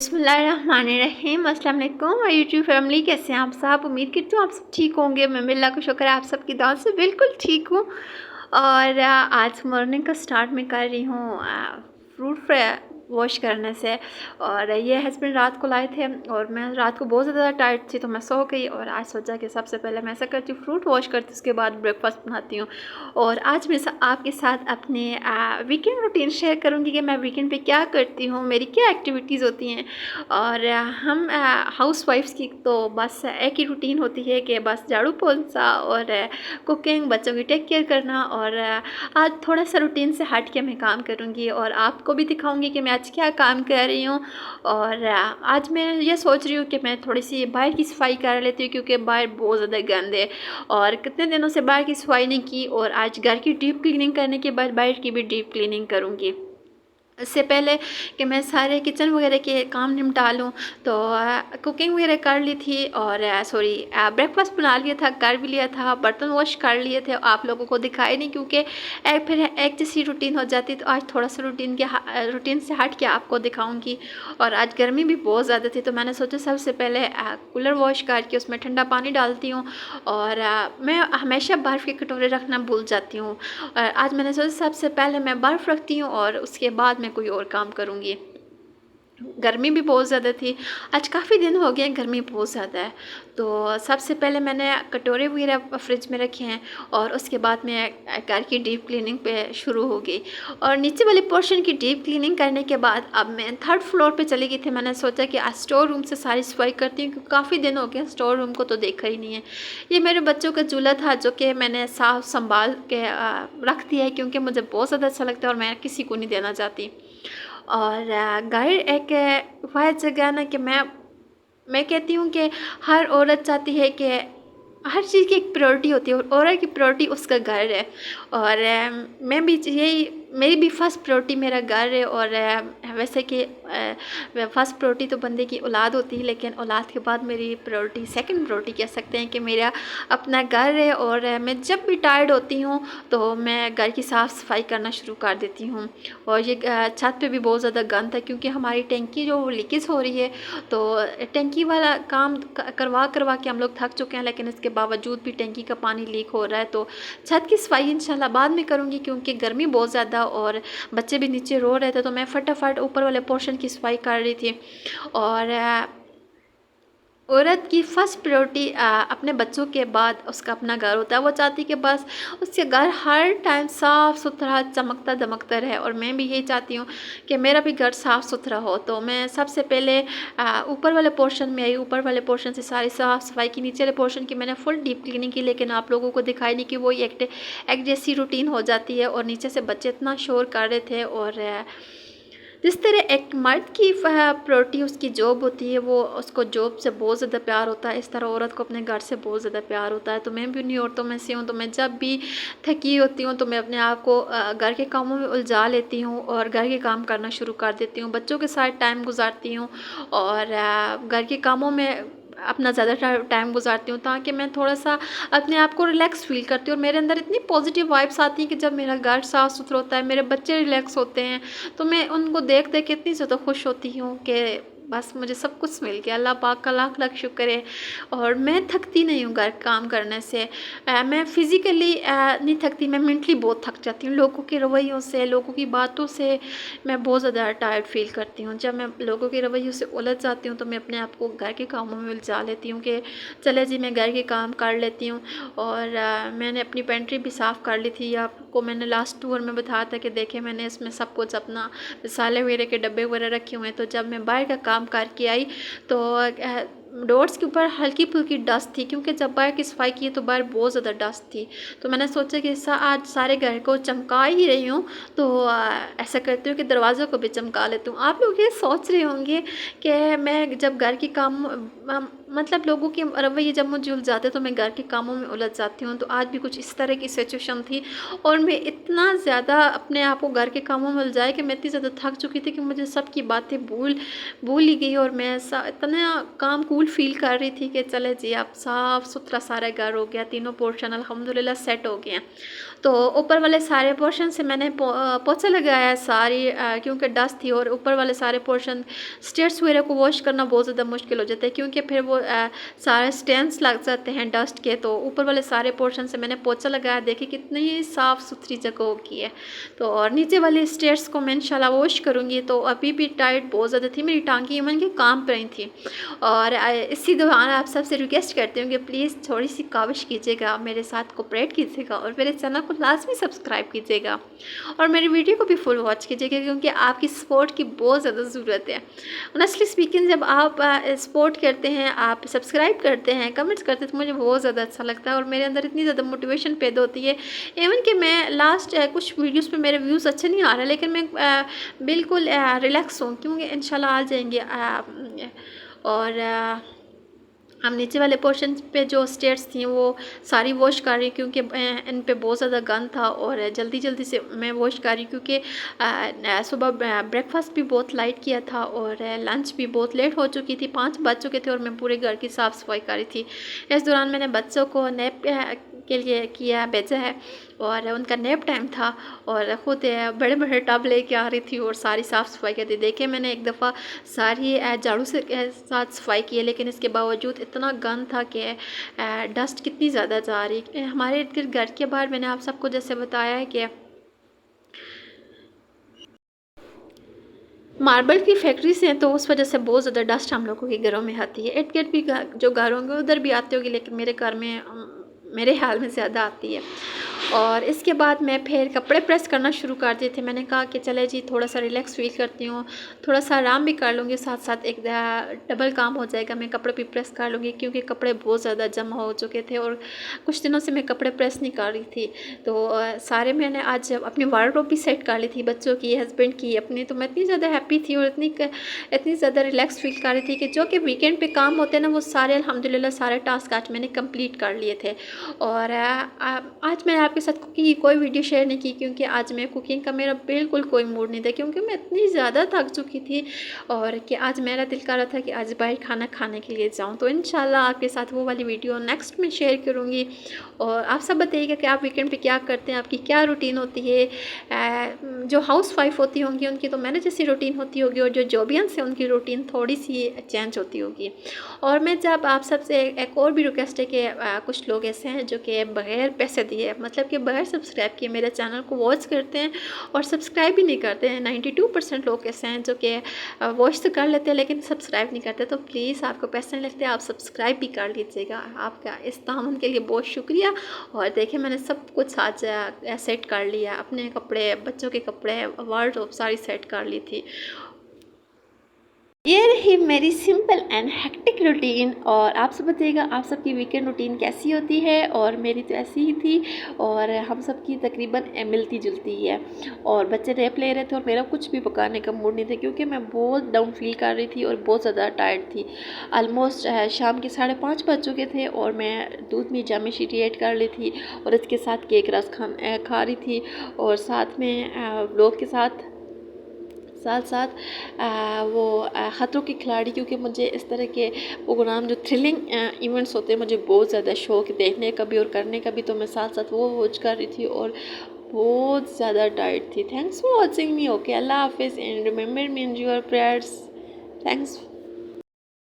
बिस्मिल्लाहिर्रहमानिर्रहीम। अस्सलाम वालेकुम और यूट्यूब फैमिली, कैसे हैं आप सब। उम्मीद करती हूँ आप सब ठीक होंगे। मैं अल्लाह का शुक्र है आप सबकी दुआ से बिल्कुल ठीक हूँ। और आज मॉर्निंग का स्टार्ट मैं कर रही हूँ फ्रूट वॉश करने से। और ये हस्बैंड रात को लाए थे और मैं रात को बहुत ज़्यादा टायर्ड थी तो मैं सो गई। और आज सोचा कि सबसे पहले मैं ऐसा करती हूँ, फ्रूट वॉश करती हूँ, उसके बाद ब्रेकफास्ट बनाती हूँ। और आज मैं आपके साथ अपने वीकेंड रूटीन शेयर करूँगी कि मैं वीकेंड पे क्या करती हूँ, मेरी क्या एक्टिविटीज़ होती हैं। और हम हाउस वाइफ्स की तो बस एक ही रूटीन होती है कि बस झाड़ू पोंछा और कुकिंग, बच्चों की टेक केयर करना। और आज थोड़ा सा रूटीन से हट के मैं काम करूँगी और आपको भी दिखाऊंगी कि मैं आज क्या काम कर रही हूँ। और आज मैं ये सोच रही हूँ कि मैं थोड़ी सी बाहर की सफाई कर लेती हूँ क्योंकि बाहर बहुत ज़्यादा गंद है और कितने दिनों से बाहर की सफाई नहीं की। और आज घर की डीप क्लीनिंग करने के बाद बाहर की भी डीप क्लीनिंग करूँगी। इससे पहले कि मैं सारे किचन वगैरह के काम निपटा लूँ तो कुकिंग वगैरह कर ली थी और ब्रेकफास्ट बना लिया था, कर भी लिया था, बर्तन वॉश कर लिए थे। आप लोगों को दिखाई नहीं क्योंकि फिर एक जैसी रूटीन हो जाती, तो आज थोड़ा सा रूटीन से हट के आपको दिखाऊंगी। और आज गर्मी भी बहुत ज़्यादा थी तो मैंने सोचा सबसे पहले कूलर वॉश करके उसमें ठंडा पानी डालती हूँ। और मैं हमेशा बर्फ़ के कटोरे रखना भूल जाती हूँ। और आज मैंने सोचा सबसे पहले मैं बर्फ़ रखती हूँ और उसके बाद मैं कोई और काम करूँगी। गर्मी भी बहुत ज़्यादा थी, आज काफ़ी दिन हो गए, गर्मी बहुत ज़्यादा है। तो सबसे पहले मैंने कटोरे वगैरह फ्रिज में रखे हैं और उसके बाद मैं घर की डीप क्लीनिंग पे शुरू हो गई। और नीचे वाले पोर्शन की डीप क्लीनिंग करने के बाद अब मैं थर्ड फ्लोर पे चली गई थी। मैंने सोचा कि आज स्टोर रूम से सारी सफाई करती हूँ क्योंकि काफ़ी दिन हो गए स्टोर रूम को तो देखा ही नहीं है। ये मेरे बच्चों का झूला था जो कि मैंने साफ संभाल के रख दिया है क्योंकि मुझे बहुत ज़्यादा अच्छा लगता है और मैं किसी को नहीं देना चाहती। और घर एक वह जगह ना कि मैं कहती हूँ कि हर औरत चाहती है कि हर चीज़ की एक प्रायोरिटी होती है और औरत की प्रायोरिटी उसका घर है। और मैं भी यही, मेरी भी फर्स्ट प्रायोरिटी मेरा घर है। और वैसे कि फर्स्ट प्रायोरिटी तो बंदे की औलाद होती है, लेकिन औलाद के बाद मेरी प्रायोरिटी, सेकंड प्रायोरिटी कह सकते हैं कि मेरा अपना घर है। और मैं जब भी टायर्ड होती हूँ तो मैं घर की साफ़ सफाई करना शुरू कर देती हूँ। और ये छत पे भी बहुत ज़्यादा गंद है क्योंकि हमारी टैंकी जो लीकेज हो रही है, तो टैंकी वाला काम करवा करवा के हम लोग थक चुके हैं, लेकिन इसके बावजूद भी टैंकी का पानी लीक हो रहा है। तो छत की सफाई इंशाल्लाह बाद में करूँगी क्योंकि गर्मी बहुत ज़्यादा और बच्चे भी नीचे रो रहे थे तो मैं फटाफट ऊपर वाले पोर्शन की सफाई कर रही थी। और औरत की फ़र्स्ट प्रायोरिटी अपने बच्चों के बाद उसका अपना घर होता है। वो चाहती है कि बस उसके घर हर टाइम साफ़ सुथरा चमकता दमकता रहे और मैं भी यही चाहती हूँ कि मेरा भी घर साफ़ सुथरा हो। तो मैं सबसे पहले ऊपर वाले पोर्शन में आई, ऊपर वाले पोर्शन से सारी साफ़ सफाई की। नीचे वाले पोर्शन की मैंने फुल डीप क्लीनिंग की, लेकिन आप लोगों को दिखाई नहीं कि वो एक जैसी रूटीन हो जाती है। और नीचे से बच्चे इतना शोर कर रहे थे। और जिस तरह एक मर्द की प्रायोरिटी उसकी जॉब होती है, वो उसको जॉब से बहुत ज़्यादा प्यार होता है, इस तरह औरत को अपने घर से बहुत ज़्यादा प्यार होता है। तो मैं भी उन्हीं औरतों में से हूँ। तो मैं जब भी थकी होती हूँ तो मैं अपने आप को घर के कामों में उलझा लेती हूँ और घर के काम करना शुरू कर देती हूँ, बच्चों के साथ टाइम गुजारती हूँ और घर के कामों में अपना ज़्यादा टाइम गुजारती हूँ ताकि मैं थोड़ा सा अपने आप को रिलैक्स फील करती हूँ। और मेरे अंदर इतनी पॉजिटिव वाइब्स आती हैं कि जब मेरा घर साफ़ सुथरा होता है, मेरे बच्चे रिलैक्स होते हैं, तो मैं उनको देख देख के इतनी ज़्यादा खुश होती हूँ कि बस मुझे सब कुछ मिल गया। अल्लाह पाक का लाख लाख शुक्र है। और मैं थकती नहीं हूँ घर काम करने से। मैं फ़िज़िकली नहीं थकती, मैं मेंटली बहुत थक जाती हूँ। लोगों के रवैयों से, लोगों की बातों से मैं बहुत ज़्यादा टायर्ड फील करती हूँ। जब मैं लोगों के रवैयों से उलझ जाती हूँ तो मैं अपने आप को घर के कामों में उलझा लेती हूँ कि चले जी मैं घर के काम कर लेती हूँ। और मैंने अपनी पेंट्री भी साफ़ कर ली थी। आपको मैंने लास्ट टूर में बताया था कि देखे मैंने इसमें सब कुछ अपना मसाले वगैरह के डब्बे वगैरह रखे हुए हैं। तो जब मैं बाहर का काम करके आई तो डोर्स के ऊपर हल्की फुल्की डस्ट थी क्योंकि जब बाहर की सफाई की तो बाहर बहुत ज़्यादा डस्ट थी। तो मैंने सोचा कि आज सारे घर को चमका ही रही हूँ तो ऐसा करती हूँ कि दरवाज़ों को भी चमका लेती हूँ। आप लोग ये सोच रहे होंगे कि मैं जब घर की काम मतलब लोगों के रवैये जब मुझे उलझाते तो मैं घर के कामों में उलझ जाती हूँ। तो आज भी कुछ इस तरह की सिचुएशन थी और मैं इतना ज़्यादा अपने आप को घर के कामों में उलझाया कि मैं इतनी ज़्यादा थक चुकी थी कि मुझे सबकी बातें भूल ही गई। और मैं इतना काम कूल फील कर रही थी कि चले जी अब साफ़ सुथरा सारा घर हो गया, तीनों पोर्शन अल्हम्दुलिल्लाह सेट हो गए हैं। तो ऊपर वाले सारे पोर्शन से मैंने पोछा लगाया है सारी, क्योंकि डस्ट थी। और ऊपर वाले सारे पोर्शन स्टेयर्स वगैरह को वॉश करना बहुत ज़्यादा मुश्किल हो जाता है, क्योंकि फिर वो सारे स्टेन्स लग जाते हैं डस्ट के। तो ऊपर वाले सारे पोर्शन से मैंने पोछा लगाया। देखिए कितनी साफ़ सुथरी जगह होगी है। तो और नीचे वाले स्टेयर्स को मैं इंशाल्लाह वॉश करूँगी। तो अभी भी टाइट बहुत ज़्यादा थी, मेरी टांगी इवन के काम पर ही थी। और इसी दौरान आप सबसे रिक्वेस्ट करती हूँ कि प्लीज़ थोड़ी सी काविश कीजिएगा, मेरे साथ कोऑपरेट कीजिएगा और मेरे चैनल को लाजमी सब्सक्राइब कीजिएगा और मेरी वीडियो को भी फुल वॉच कीजिएगा, क्योंकि आपकी सपोर्ट की बहुत ज़्यादा ज़रूरत है। ऑनेस्टली स्पीकिंग, जब आप सपोर्ट करते हैं, आप सब्सक्राइब करते हैं, कमेंट्स करते हैं, तो मुझे बहुत ज़्यादा अच्छा लगता है और मेरे अंदर इतनी ज़्यादा मोटिवेशन पैदा होती है। इवन कि मैं लास्ट कुछ वीडियोज़ पर मेरे व्यूज़ अच्छे नहीं आ रहे, लेकिन मैं बिल्कुल रिलैक्स हूँ, क्योंकि इंशाल्लाह आ जाएंगे। और हम नीचे वाले पोर्शन पे जो स्टेयर्स थी वो सारी वॉश कर रही, क्योंकि इन पे बहुत ज़्यादा गंद था और जल्दी जल्दी से मैं वॉश कर रही, क्योंकि सुबह ब्रेकफास्ट भी बहुत लाइट किया था और लंच भी बहुत लेट हो चुकी थी, 5 बज चुके थे और मैं पूरे घर की साफ़ सफाई कर रही थी। इस दौरान मैंने बच्चों को नैप के लिए भेजा है और उनका नैप टाइम था और ख़ुद बड़े बड़े टब लेके आ रही थी और सारी साफ़ सफाई कर दी। देखिए मैंने एक दफ़ा सारी झाड़ू से साथ सफाई की है, लेकिन इसके बावजूद इतना गंद था कि डस्ट कितनी ज़्यादा जा रही। हमारे इर्द गिर्द घर के बाहर मैंने आप सबको जैसे बताया है कि मार्बल की फैक्ट्रीज हैं, तो उस वजह से बहुत ज़्यादा डस्ट हम लोगों के घरों में आती है। इर्द गिर्द भी जो घर होंगे उधर भी आती होगी, लेकिन मेरे घर में मेरे हाल में ज़्यादा आती है। और इसके बाद मैं फिर कपड़े प्रेस करना शुरू कर दिए थे। मैंने कहा कि चले जी थोड़ा सा रिलैक्स फील करती हूँ, थोड़ा सा आराम भी कर लूँगी, साथ साथ एक डबल काम हो जाएगा, मैं कपड़े भी प्रेस कर लूँगी, क्योंकि कपड़े बहुत ज़्यादा जमा हो चुके थे और कुछ दिनों से मैं कपड़े प्रेस नहीं कर रही थी। तो सारे मैंने आज अपनी वार्डरोब भी सेट कर ली थी, बच्चों की, हस्बैंड की, अपनी। तो मैं इतनी ज़्यादा हैप्पी थी और इतनी ज़्यादा रिलैक्स फील कर रही थी कि जो कि वीकेंड पे काम होते हैं ना, वो सारे अल्हम्दुलिल्लाह सारे टास्क आज मैंने कंप्लीट कर लिए थे। और आज मैंने आपके साथ कुकिंग की कोई वीडियो शेयर नहीं की, क्योंकि आज मैं कुकिंग का मेरा बिल्कुल कोई मूड नहीं था, क्योंकि मैं इतनी ज़्यादा थक चुकी थी और कि आज मेरा दिल कर रहा था कि आज बाहर खाना खाने के लिए जाऊं। तो इंशाल्लाह आपके साथ वो वाली वीडियो नेक्स्ट में शेयर करूंगी। और आप सब बताइएगा कि आप वीकेंड पे क्या करते हैं, आपकी क्या रूटीन होती है। जो हाउस वाइफ होती होंगी उनकी तो मैंने जैसी रूटीन होती होगी, और जो जॉबियंस है उनकी रूटीन थोड़ी सी चेंज होती होगी। और मैं जब आप सबसे एक और भी रिक्वेस्ट है कि कुछ लोग ऐसे हैं जो कि बग़ैर पैसे दिए, मतलब कि बग़ैर सब्सक्राइब किए मेरे चैनल को वॉच करते हैं और सब्सक्राइब भी नहीं करते हैं। 92% लोग ऐसे हैं जो कि वॉच तो कर लेते हैं लेकिन सब्सक्राइब नहीं करते। तो प्लीज़ आपको पैसे नहीं लगते, आप सब्सक्राइब भी कर लीजिएगा। आपका इस ताउन के लिए बहुत शुक्रिया। और देखिए मैंने सब कुछ आज सेट कर लिया, अपने कपड़े, बच्चों के कपड़े, वार्डरोब सारी सेट कर ली थी। ये रही मेरी सिंपल एंड हेक्टिक रूटीन। और आप सब बताइएगा आप सबकी वीकेंड रूटीन कैसी होती है। और मेरी तो ऐसी ही थी और हम सबकी तकरीबन मिलती जुलती ही है। और बच्चे रैप ले रहे थे और मेरा कुछ भी पकाने का मूड नहीं था, क्योंकि मैं बहुत डाउन फील कर रही थी और बहुत ज़्यादा टायर्ड थी। ऑलमोस्ट शाम के 5:30 बज चुके थे और मैं दूध में जामे शीटी ऐड कर ली थी और इसके साथ केक रस खा रही थी। और साथ में व्लॉग के साथ वो ख़तरों के खिलाड़ी, क्योंकि मुझे इस तरह के प्रोग्राम जो थ्रिलिंग इवेंट्स होते हैं मुझे बहुत ज़्यादा शौक देखने का भी और करने का भी। तो मैं साथ साथ वो वॉच कर रही थी और बहुत ज़्यादा टायर्ड थी। Thanks for watching me. Okay, अल्लाह हाफिज़ and remember me in your prayers. Thanks.